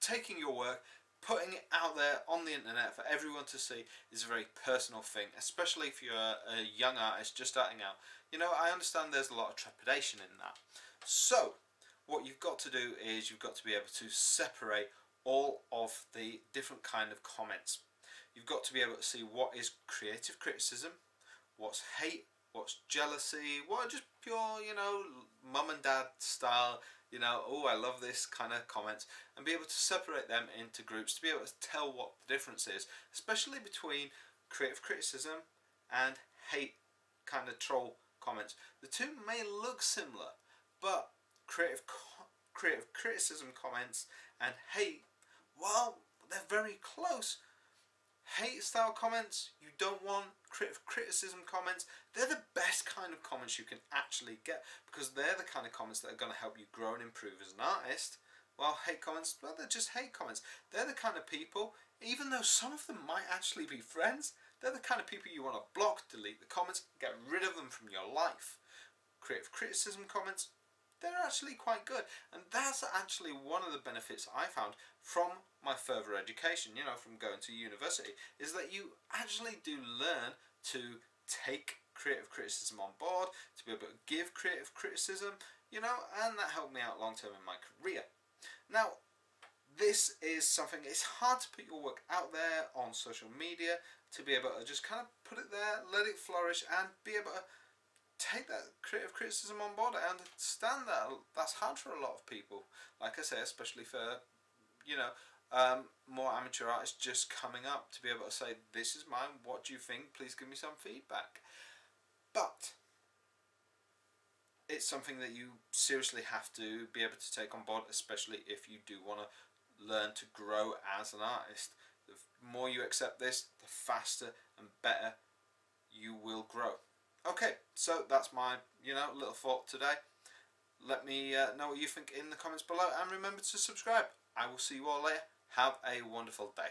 taking your work, putting it out there on the internet for everyone to see is a very personal thing, especially if you're a young artist just starting out. You know, I understand there's a lot of trepidation in that. So what you've got to do is you've got to be able to separate all of the different kind of comments. You've got to be able to see what is creative criticism, what's hate, what's jealousy, what are just pure, you know, mum and dad style, you know, oh I love this kind of comments, and be able to separate them into groups to be able to tell what the difference is, especially between creative criticism and hate kind of troll comments. The two may look similar, but creative criticism comments and hate, well, they're very close. Hate style comments, you don't want. Creative criticism comments, they're the best kind of comments you can actually get, because they're the kind of comments that are going to help you grow and improve as an artist. While hate comments, well, they're just hate comments. They're the kind of people, even though some of them might actually be friends, they're the kind of people you want to block, delete the comments, get rid of them from your life. Creative criticism comments, they're actually quite good, and that's actually one of the benefits I found from my further education, you know, from going to university, is that you actually do learn to take creative criticism on board, to be able to give creative criticism, you know, and that helped me out long term in my career. Now, this is something, it's hard to put your work out there on social media, to be able to just kind of put it there, let it flourish, and be able to take that creative criticism on board. I understand that that's hard for a lot of people, like I say, especially for, you know, more amateur artists just coming up, to be able to say, this is mine, what do you think, please give me some feedback. But it's something that you seriously have to be able to take on board, especially if you do want to learn to grow as an artist. The more you accept this, the faster and better you will grow. Okay, so that's my, you know, little thought today. Let me know what you think in the comments below, and remember to subscribe. I will see you all later. Have a wonderful day.